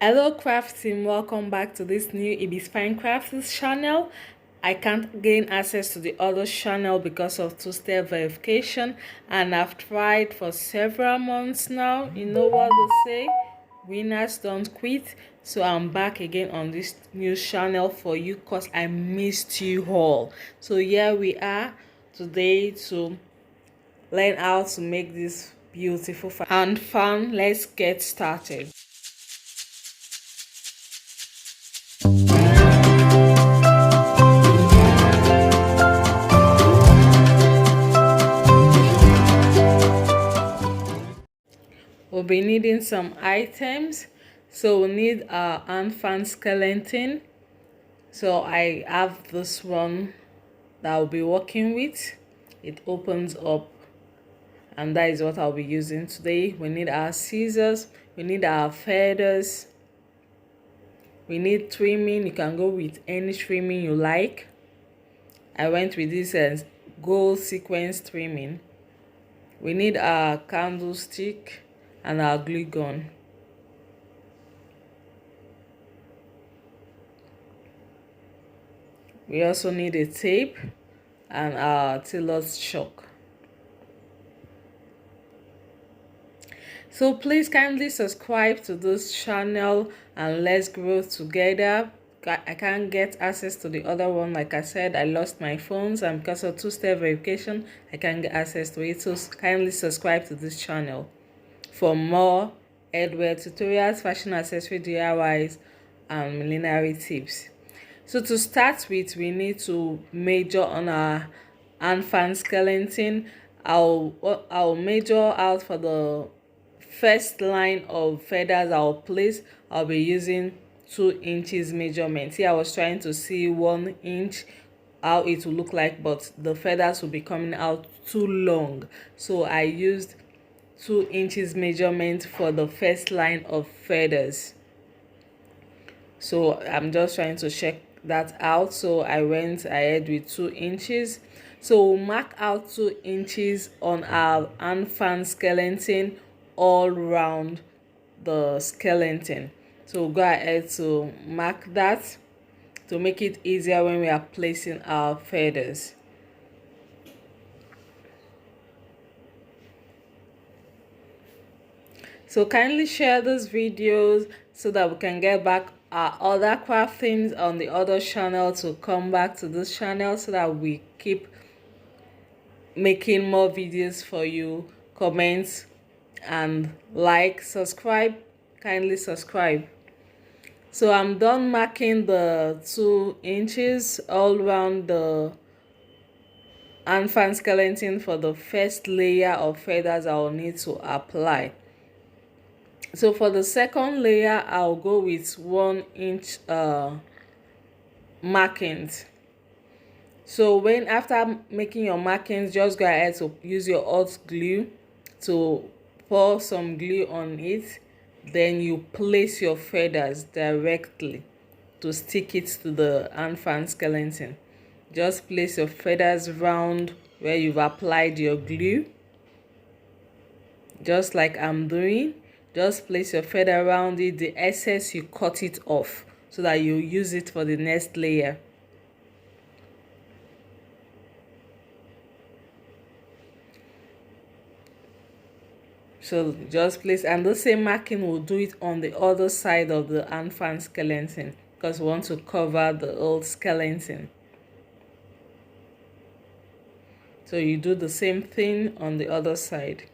Hello Kraft team, welcome back to this new Ibis Fine Crafts channel. I can't gain access to the other channel because of two-step verification, and I've tried for several months now. You know what they say, winners don't quit. So I'm back again on this new channel for you because I missed you all. So here we are today to learn how to make this beautiful hand fan. Let's get started. We'll be needing some items. So we'll need our Handfan skeleton. So I have this one that I'll be working with. It opens up, and that is what I'll be using today. We need our scissors, we need our feathers, we need trimming. You can go with any trimming you like. I went with this gold sequence trimming. We need our candlestick and our glue gun. We also need a tape and our Tailor's chalk. So please kindly subscribe to this channel and let's grow together. I can't get access to the other one. Like I said, I lost my phones, and because of two-step verification, I can't get access to it. So kindly subscribe to this channel for more headwear tutorials, fashion accessory DIYs, and millinery tips. So to start with, we need to measure on our Handfan skeleton. I'll measure out for the first line of feathers I'll place. I'll be using 2 inches measurement. Here I was trying to see 1 inch how it will look like, but the feathers will be coming out too long, so I used 2 inches measurement for the first line of feathers. So I'm just trying to check that out, so I went ahead with 2 inches. So we'll mark out 2 inches on our Handfan skeleton all round the skeleton. So we'll go ahead to mark that to make it easier when we are placing our feathers. So kindly share these videos so that we can get back our other craftings on the other channel to come back to this channel, so that we keep making more videos for you. Comments and like, subscribe, kindly subscribe. So I'm done marking the 2 inches all around the Handfan skeleton for the first layer of feathers I'll need to apply. So for the second layer, I'll go with 1 inch markings. So when after making your markings, just go ahead to use your hot glue to pour some glue on it. Then you place your feathers directly to stick it to the Handfan skeleton. Just place your feathers round where you've applied your glue, just like I'm doing. Just place your feather around it. The excess, you cut it off so that you use it for the next layer. So just place, and the same marking will do it on the other side of the Handfan skeleton, because we want to cover the old skeleton. So you do the same thing on the other side.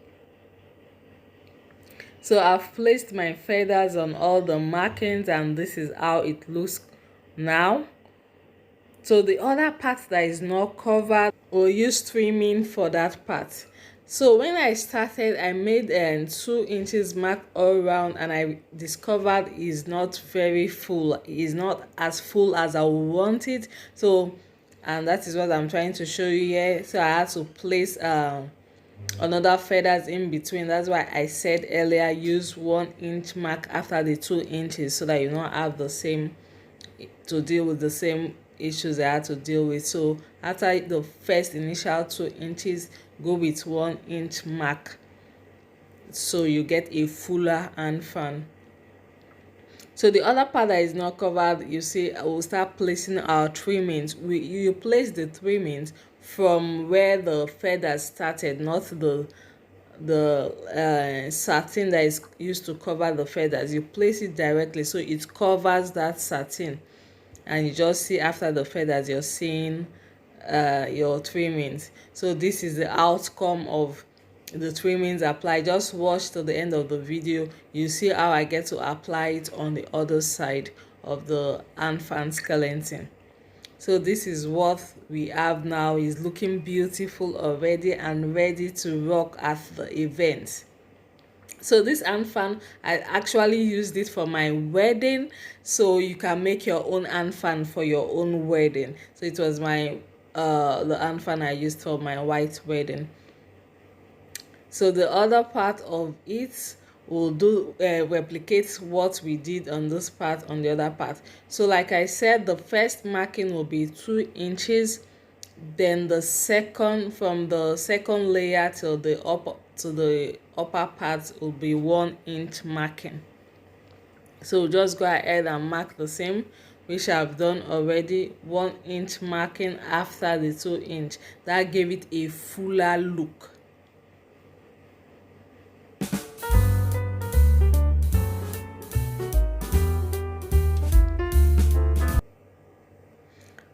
So I've placed my feathers on all the markings, and this is how it looks now. So the other part that is not covered, we'll use trimming for that part. So when I started, I made 2 inches mark all around, and I discovered it's not very full. It's not as full as I want it. So, and that is what I'm trying to show you here. So I had to place another feathers in between. That's why I said earlier, use 1 inch mark after the 2 inches, so that you don't have the same to deal with the same issues I had to deal with. So after the first initial 2 inches, go with 1 inch mark so you get a fuller Handfan. So the other part that is not covered, you see, I will start placing our trimmings. You place the trimmings from where the feathers started, not the satin that is used to cover the feathers. You place it directly so it covers that satin, and you just see after the feathers you're seeing your trimmings. So this is the outcome of the trimmings applied. Just watch to the end of the video, you see how I get to apply it on the other side of the Handfan skeleton. So this is what we have now. Is looking beautiful already and ready to rock at the event. So this Handfan, I actually used it for my wedding, so you can make your own Handfan for your own wedding. So it was my the Handfan I used for my white wedding. So the other part of it will do replicate what we did on this part on the other part. So like I said, the first marking will be 2 inches, then the second, from the second layer till the upper part, will be 1 inch marking. So just go ahead and mark the same, which I've done already. 1 inch marking after the 2 inch, that gave it a fuller look.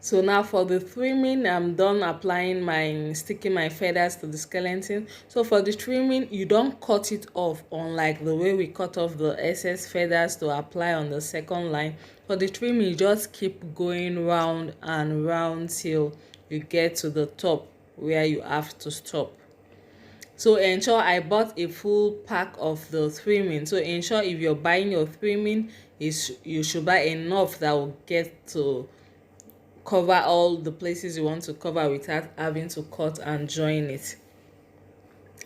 So now for the trimming, I'm done applying sticking my feathers to the skeleton. So for the trimming, you don't cut it off, unlike the way we cut off the excess feathers to apply on the second line. For the trimming, you just keep going round and round till you get to the top where you have to stop. So ensure, I bought a full pack of the trimming. So ensure if you're buying your trimming, you should buy enough that will get to cover all the places you want to cover without having to cut and join it.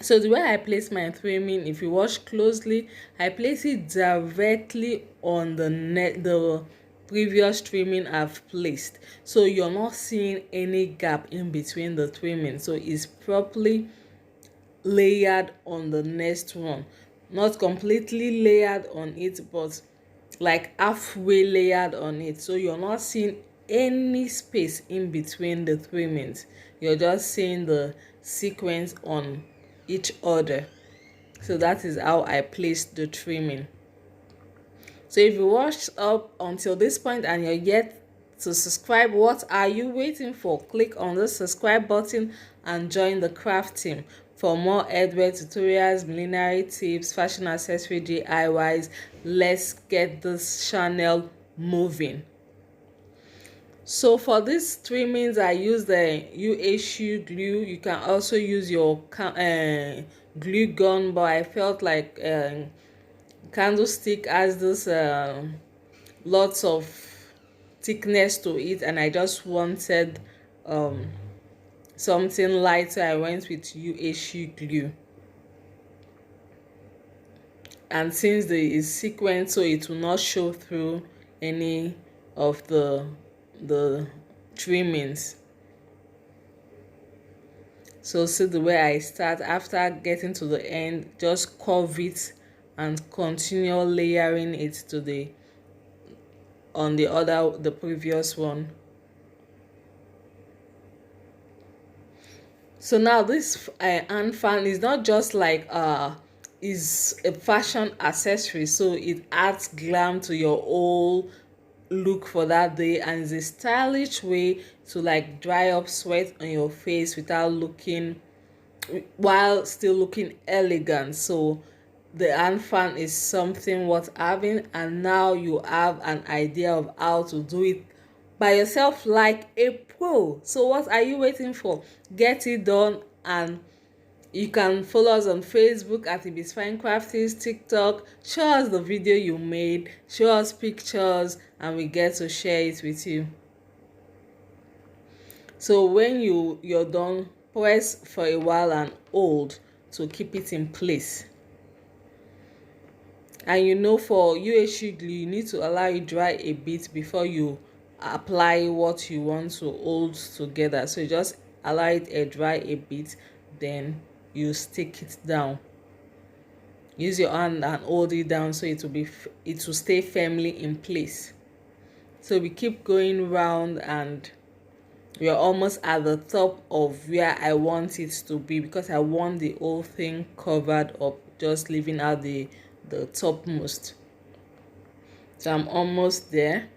So the way I place my trimming, if you watch closely, I place it directly on the previous trimming I've placed, so you're not seeing any gap in between the trimming. So it's properly layered on the next one, not completely layered on it, but like halfway layered on it. So you're not seeing any space in between the trimmings, you're just seeing the sequence on each other. So that is how I placed the trimming. So if you watched up until this point and you're yet to subscribe, what are you waiting for? Click on the subscribe button and join the Kraft team for more headwear tutorials, millinery tips, fashion accessory DIYs. Let's get this channel moving. So for these trimmings, I use the UHU glue. You can also use your glue gun, but I felt like candlestick has this lots of thickness to it, and I just wanted something lighter. I went with UHU glue, and since there is sequence, so it will not show through any of the trimmings. So see the way I start. After getting to the end, just curve it and continue layering it to the the previous one. So now this Handfan is not just like is a fashion accessory, so it adds glam to your whole look for that day, and it's a stylish way to like dry up sweat on your face without looking, while still looking elegant. So the Handfan is something worth having, and now you have an idea of how to do it by yourself like a pro. So what are you waiting for? Get it done. And you can follow us on Facebook at Ibis Fine Crafties, TikTok. Show us the video you made, show us pictures, and we get to share it with you. So when you're done, press for a while and hold to keep it in place. And you know, for UHU glue, you need to allow it dry a bit before you apply what you want to hold together. So you just allow it dry a bit, then you stick it down. use your hand and hold it down so it will stay firmly in place. So we keep going round and we are almost at the top of where I want it to be, because I want the whole thing covered up, just leaving out the topmost. So I'm almost there.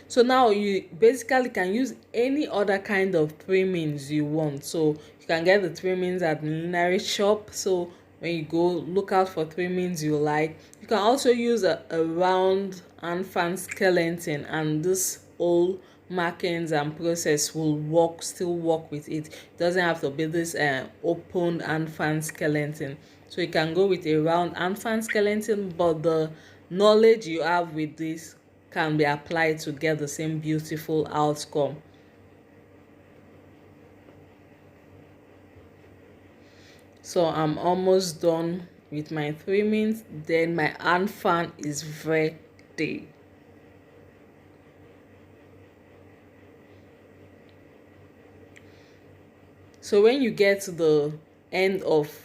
So now you basically can use any other kind of trimmings you want. So you can get the trimmings at millinery shop. So when you go, look out for trimmings you like. You can also use a round Handfan skeleton, and this whole markings and process will still work with it. It doesn't have to be this open Handfan skeleton. So you can go with a round Handfan skeleton, but the knowledge you have with this can be applied to get the same beautiful outcome. So I'm almost done with my trimmings. Then my Handfan is ready. So when you get to the end of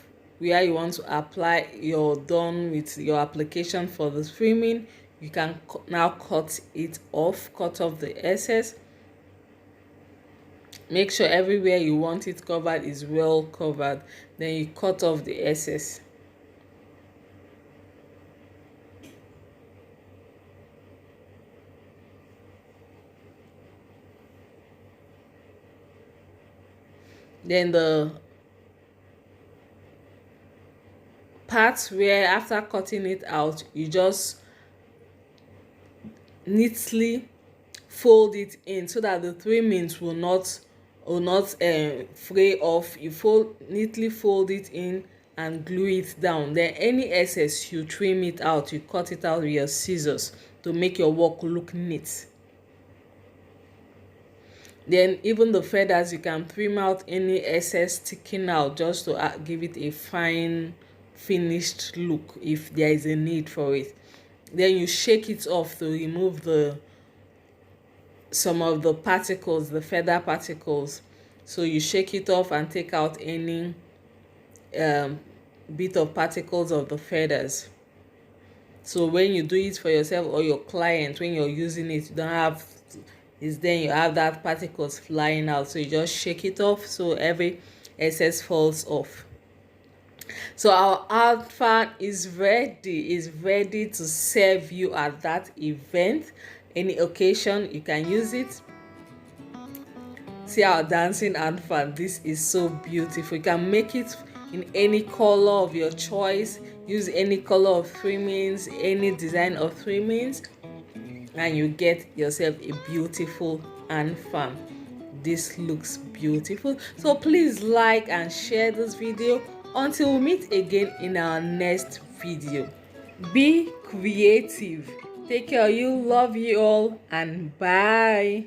where you want to apply, you're done with your application for the trimming, you can now cut off the excess. Make sure everywhere you want it covered is well covered. Then you cut off the excess. Then the parts where after cutting it out, you just neatly fold it in so that the trimmings will not fray off. You neatly fold it in and glue it down. Then any excess, you trim it out, you cut it out with your scissors to make your work look neat. Then even the feathers, you can trim out any excess sticking out just to give it a fine finished look if there is a need for it. Then you shake it off to remove some of the particles, the feather particles. So you shake it off and take out any bit of particles of the feathers. So when you do it for yourself or your client, when you're using it, you don't have then you have that particles flying out. So you just shake it off so every excess falls off. So our Handfan is ready to serve you at that event, any occasion. You can use it. See our dancing Handfan. This is so beautiful. You can make it in any color of your choice. Use any color of trimmings, any design of trimmings, and you get yourself a beautiful Handfan. This looks beautiful. So please like and share this video. Until we meet again in our next video. Be creative. Take care of you. Love you all, and bye.